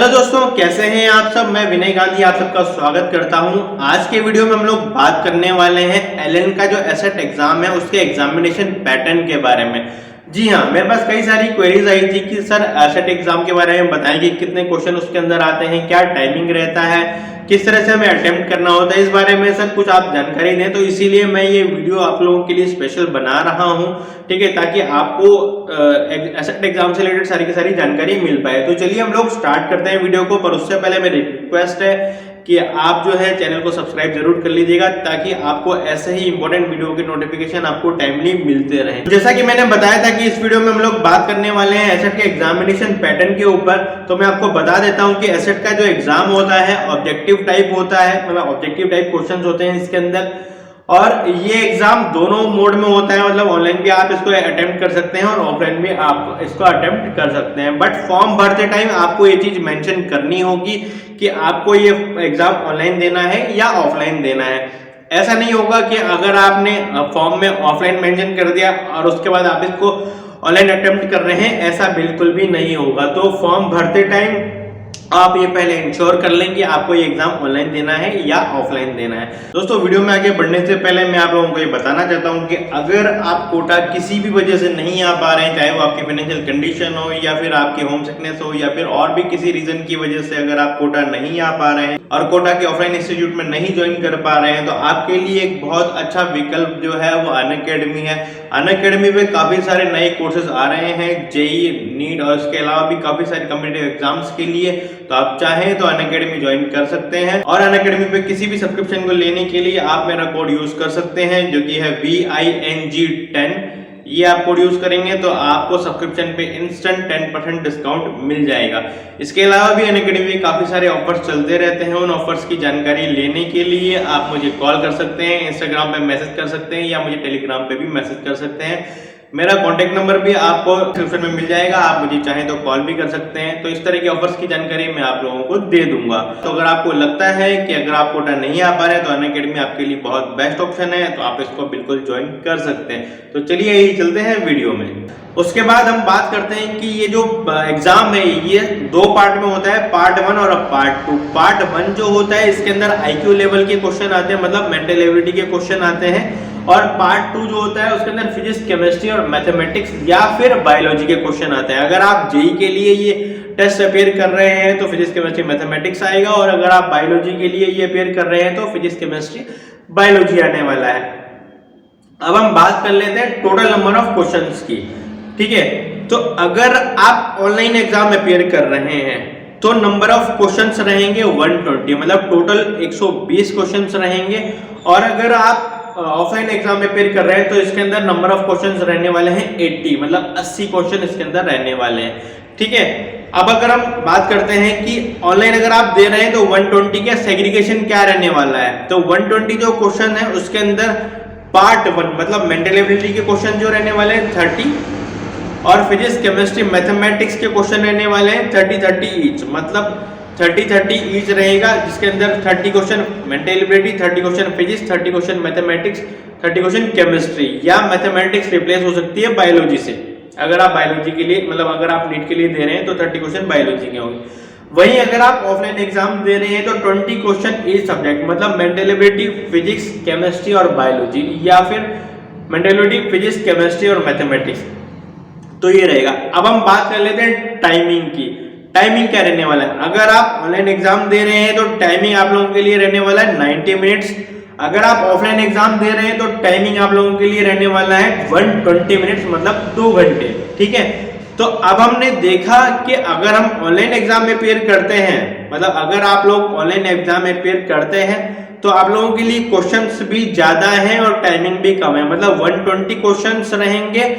Hello दोस्तों, कैसे हैं आप सब। मैं विनय गांधी आप सबका स्वागत करता हूं। आज के वीडियो में हम लोग बात करने वाले हैं एलएन का जो एसेट एग्जाम है उसके एग्जामिनेशन पैटर्न के बारे में। जी हाँ, मेरे पास कई सारी क्वेरीज आई थी कि सर एसेट एग्जाम के बारे में बताएं कि कितने क्वेश्चन उसके अंदर आते हैं, क्या टाइमिंग रहता है, किस तरह से हमें अटेम्प्ट करना होता है, इस बारे में सर कुछ आप जानकारी दें। तो इसीलिए मैं ये वीडियो आप लोगों के लिए स्पेशल बना रहा हूँ, ठीक है, ताकि आपको एसेट एग्जाम से रिलेटेड सारी की सारी जानकारी मिल पाए। तो चलिए हम लोग स्टार्ट करते हैं वीडियो को, पर उससे पहले मेरी रिक्वेस्ट है कि आप जो है चैनल को सब्सक्राइब जरूर कर लीजिएगा ताकि आपको ऐसे ही इंपॉर्टेंट वीडियो के नोटिफिकेशन आपको टाइमली मिलते रहें। जैसा कि मैंने बताया था कि इस वीडियो में हम लोग बात करने वाले हैं एसेट के एग्जामिनेशन पैटर्न के ऊपर, तो मैं आपको बता देता हूं कि एसेट का जो एग्जाम होता है ऑब्जेक्टिव टाइप होता है, मतलब ऑब्जेक्टिव टाइप क्वेश्चंस होते हैं इसके अंदर। और ये एग्जाम दोनों मोड में होता है, मतलब ऑनलाइन भी आप इसको अटेम्प्ट कर सकते हैं और ऑफलाइन भी आप इसको अटेम्प्ट कर सकते हैं। बट फॉर्म भरते टाइम आपको ये चीज मेंशन करनी होगी कि आपको ये एग्जाम ऑनलाइन देना है या ऑफलाइन देना है। ऐसा नहीं होगा कि अगर आपने फॉर्म में ऑफलाइन मेंशन कर दिया और उसके बाद आप इसको ऑनलाइन अटेम्प्ट कर रहे हैं, ऐसा बिल्कुल भी नहीं होगा। तो फॉर्म भरते टाइम आप ये पहले इंश्योर कर लें कि आपको ये एग्जाम ऑनलाइन देना है या ऑफलाइन देना है। दोस्तों, वीडियो में आगे बढ़ने से पहले मैं आप लोगों को ये बताना चाहता हूँ कि अगर आप कोटा किसी भी वजह से नहीं आ पा रहे हैं, चाहे वो आपकी फाइनेंशियल कंडीशन हो या फिर आपकी होम सिकनेस हो या फिर और भी किसी रीजन की वजह से अगर आप कोटा नहीं आ पा रहे हैं और कोटा के ऑफलाइन इंस्टीट्यूट में नहीं ज्वाइन कर पा रहे हैं, तो आपके लिए एक बहुत अच्छा विकल्प जो है वो अनअकैडमी है। अनअकैडमी पे काफी सारे नए कोर्सेज आ रहे हैं, जेईई, नीट और इसके अलावा भी काफी सारे कॉम्पिटिटिव एग्जाम्स के लिए। तो आप चाहें तो अनअकैडमी ज्वाइन कर सकते हैं और अनअकैडमी पे किसी भी सब्सक्रिप्शन को लेने के लिए आप मेरा कोड यूज कर सकते हैं जो कि है VING10। ये आप कोड यूज करेंगे तो आपको सब्सक्रिप्शन पे इंस्टेंट 10% डिस्काउंट मिल जाएगा। इसके अलावा भी अनअकैडमी में काफी सारे ऑफर्स चलते रहते हैं। उन ऑफर्स की जानकारी लेने के लिए आप मुझे कॉल कर सकते हैं, इंस्टाग्राम पे मैसेज कर सकते हैं या मुझे टेलीग्राम पे भी मैसेज कर सकते हैं। मेरा कॉन्टैक्ट नंबर भी आपको डिस्क्रिप्शन में मिल जाएगा, आप मुझे चाहें तो कॉल भी कर सकते हैं। तो इस तरह के ऑफर्स की जानकारी मैं आप लोगों को दे दूंगा। तो अगर आपको लगता है कि अगर आप कोटा नहीं आ पा रहे तो अनअकैडमी आपके लिए बहुत बेस्ट ऑप्शन है, तो आप इसको बिल्कुल ज्वाइन कर सकते हैं। तो चलिए यही चलते हैं वीडियो में। उसके बाद हम बात करते हैं कि ये जो एग्जाम है ये 2 पार्ट में होता है, पार्ट 1 और पार्ट 2। पार्ट 1 जो होता है इसके अंदर IQ लेवल के क्वेश्चन आते हैं, मतलब मेंटल एबिलिटी के क्वेश्चन आते हैं। और पार्ट 2 जो होता है उसके अंदर फिजिक्स, केमिस्ट्री और मैथमेटिक्स या फिर बायोलॉजी के क्वेश्चन आते हैं। अगर आप जेईई के लिए ये टेस्ट अपेयर कर रहे हैं तो फिजिक्स, केमिस्ट्री, मैथमेटिक्स आएगा, और अगर आप बायोलॉजी के लिए ये अपेयर कर रहे हैं तो फिजिक्स, केमिस्ट्री, बायोलॉजी आने वाला है। अब हम बात कर लेते हैं टोटल नंबर ऑफ क्वेश्चंस की, ठीक है। तो अगर आप ऑनलाइन एग्जाम अपेयर कर रहे हैं तो नंबर ऑफ क्वेश्चंस रहेंगे 120, मतलब टोटल 120 क्वेश्चंस रहेंगे। और अगर आप ऑफलाइन एग्जाम में अपेयर कर रहे हैं तो इसके अंदर नंबर ऑफ क्वेश्चंस रहने वाले हैं 80, मतलब 80 क्वेश्चन इसके अंदर रहने वाले हैं, ठीक है। अब अगर हम बात करते हैं कि ऑनलाइन अगर आप दे रहे हैं तो 120 का सेग्रीगेशन क्या रहने वाला है, तो 120 जो क्वेश्चन है उसके अंदर पार्ट 1 मतलब मेंटल एबिलिटी के क्वेश्चन जो रहने वाले हैं 30, और फिजिक्स, केमिस्ट्री, मैथमेटिक्स के क्वेश्चन रहने वाले हैं 30-30 ईच, मतलब 30-30 ईच रहेगा, जिसके अंदर 30 question mental ability, 30 question physics, 30 question mathematics, 30 question chemistry, या मैथमेटिक्स रिप्लेस हो सकती है बायोलॉजी से। अगर आप बायोलॉजी के लिए, मतलब अगर आप नीट के लिए दे रहे हैं तो 30 क्वेश्चन बायोलॉजी के होंगे। वहीं अगर आप ऑफलाइन एग्जाम दे रहे हैं तो 20 क्वेश्चन ईच सब्जेक्ट, मतलब मेंटल एबिलिटी, फिजिक्स, केमिस्ट्री और बायोलॉजी, या फिर मेंटल एबिलिटी, फिजिक्स, केमिस्ट्री और मैथमेटिक्स। तो ये रहेगा। अब हम बात कर लेते हैं टाइमिंग की। टाइमिंग क्या रहने वाला है, अगर आप ऑनलाइन एग्जाम दे रहे हैं तो टाइमिंग आप लोगों के लिए रहने वाला है 90 मिनट्स। अगर आप ऑफलाइन एग्जाम दे रहे हैं तो टाइमिंग आप लोगों के लिए रहने वाला है 120 मिनट्स, मतलब 2 घंटे, ठीक है। तो अब हमने देखा कि अगर हम ऑनलाइन एग्जाम में अपेयर करते हैं, मतलब अगर आप लोग ऑनलाइन एग्जाम में अपेयर करते हैं तो आप लोगों के लिए क्वेश्चंस भी ज्यादा हैं और टाइमिंग भी कम है, मतलब 120 क्वेश्चंस रहेंगे,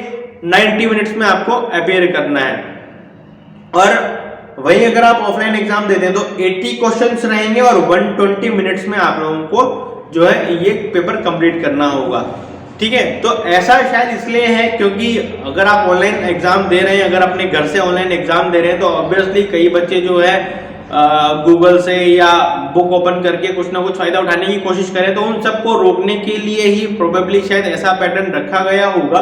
90 मिनट्स में आपको अपेयर करना है। और वहीं अगर आप ऑफलाइन एग्जाम देते हैं तो 80 क्वेश्चंस रहेंगे और 120 मिनट्स में आप लोगों को जो है ये पेपर कंप्लीट करना होगा, ठीक है। तो ऐसा शायद इसलिए है क्योंकि अगर आप ऑनलाइन एग्जाम दे रहे हैं, अगर अपने घर से ऑनलाइन एग्जाम दे रहे हैं तो ऑब्वियसली कई बच्चे जो है गूगल से या बुक ओपन करके कुछ ना कुछ फायदा उठाने की कोशिश करें, तो उन सबको रोकने के लिए ही प्रोबेबली शायद ऐसा पैटर्न रखा गया होगा,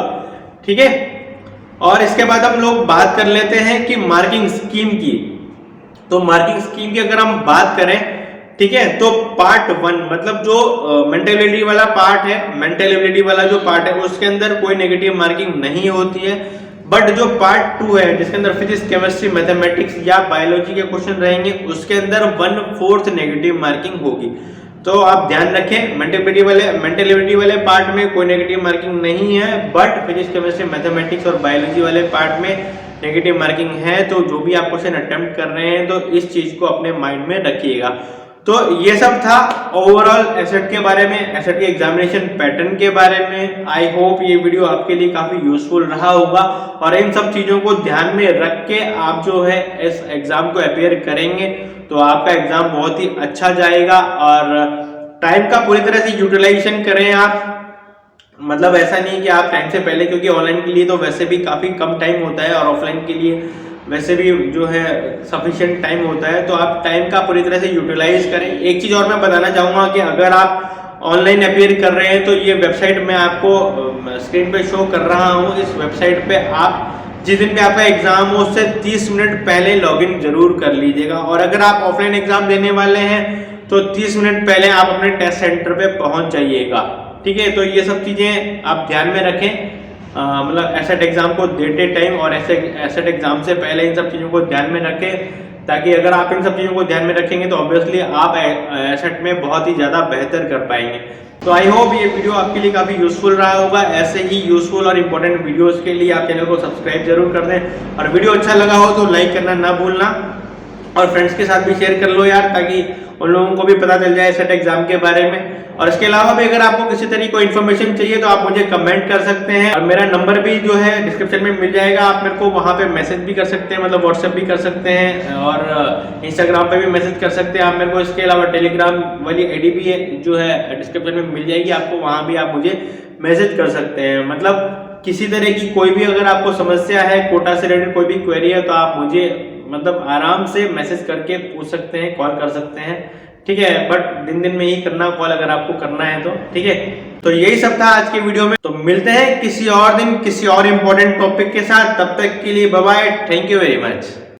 ठीक है। और इसके बाद हम लोग बात कर लेते हैं कि मार्किंग स्कीम की। तो मार्किंग स्कीम की अगर हम बात करें, ठीक है, तो पार्ट 1 मतलब जो मेंटल एबिलिटी वाला पार्ट है, मेंटल एबिलिटी वाला जो पार्ट है उसके अंदर कोई नेगेटिव मार्किंग नहीं होती है। बट जो पार्ट 2 है जिसके अंदर फिजिक्स, केमिस्ट्री, मैथमेटिक्स या बायोलॉजी के क्वेश्चन रहेंगे उसके अंदर 1/4 नेगेटिव मार्किंग होगी। तो आप ध्यान रखें, मेंटल एबिलिटी वाले पार्ट में कोई नेगेटिव मार्किंग नहीं है, बट फिजिक्स, केमिस्ट्री, मैथमेटिक्स और बायोलॉजी वाले पार्ट में नेगेटिव मार्किंग है। तो जो भी आप क्वेश्चन अटेम्प्ट कर रहे हैं तो इस चीज को अपने माइंड में रखिएगा। तो ये सब था ओवरऑल एसेट के बारे में, एसेट के एग्जामिनेशन पैटर्न के बारे में। आई होप ये वीडियो आपके लिए काफी यूजफुल रहा होगा और इन सब चीजों को ध्यान में रख के आप जो है इस एग्जाम को अपेयर करेंगे तो आपका एग्जाम बहुत ही अच्छा जाएगा। और टाइम का पूरी तरह से यूटिलाइजेशन करें आप, मतलब ऐसा नहीं कि आप टाइम से पहले, क्योंकि ऑनलाइन के लिए तो वैसे भी काफी कम टाइम होता है और ऑफलाइन के लिए वैसे भी जो है सफिशिएंट टाइम होता है, तो आप टाइम का पूरी तरह से यूटिलाइज करें। एक चीज और मैं बताना चाहूंगा कि अगर आप ऑनलाइन अपेयर कर रहे हैं तो ये वेबसाइट मैं आपको स्क्रीन पे शो कर रहा हूँ। इस वेबसाइट पे आप जिस दिन पे आपका एग्जाम हो उससे 30 मिनट पहले लॉगिन जरूर कर लीजिएगा। और अगर आप ऑफलाइन एग्जाम देने वाले हैं तो 30 मिनट पहले आप अपने टेस्ट सेंटर पे पहुंच जाइएगा, ठीक है। तो ये सब चीजें आप ध्यान में रखें, मतलब एसेट एग्जाम को देते टाइम और एसेट एग्जाम से पहले इन सब चीज़ों को ध्यान में रखें, ताकि अगर आप इन सब चीज़ों को ध्यान में रखेंगे तो ऑब्वियसली आप एसेट में बहुत ही ज़्यादा बेहतर कर पाएंगे। तो आई होप ये वीडियो आपके लिए काफ़ी यूजफुल रहा होगा। ऐसे ही यूजफुल और इंपॉर्टेंट वीडियोस के लिए आप चैनल को सब्सक्राइब जरूर कर दें और वीडियो अच्छा लगा हो तो लाइक करना ना भूलना और फ्रेंड्स के साथ भी शेयर कर लो यार, ताकि उन लोगों को भी पता चल जाए एसेट एग्जाम के बारे में। और इसके अलावा भी अगर आपको किसी तरह कोई इन्फॉर्मेशन चाहिए तो आप मुझे कमेंट कर सकते हैं और मेरा नंबर भी जो है डिस्क्रिप्शन में मिल जाएगा। आप मेरे को वहां पे मैसेज भी कर सकते हैं, मतलब व्हाट्सएप भी कर सकते हैं और इंस्टाग्राम पे भी मैसेज कर सकते हैं आप मेरे को। इसके अलावा टेलीग्राम वाली आईडी भी है जो है डिस्क्रिप्शन में मिल जाएगी आपको, वहां भी आप मुझे मैसेज कर सकते हैं। मतलब किसी तरह की कोई भी अगर आपको समस्या है, कोटा से रिलेटेड कोई भी क्वेरी है तो आप मुझे मतलब आराम से मैसेज करके पूछ सकते हैं, कॉल कर सकते हैं, ठीक है। बट दिन में ही करना कॉल अगर आपको करना है तो, ठीक है। तो यही सब था आज के वीडियो में। तो मिलते हैं किसी और दिन किसी और इम्पोर्टेंट टॉपिक के साथ, तब तक के लिए bye bye, thank you very much.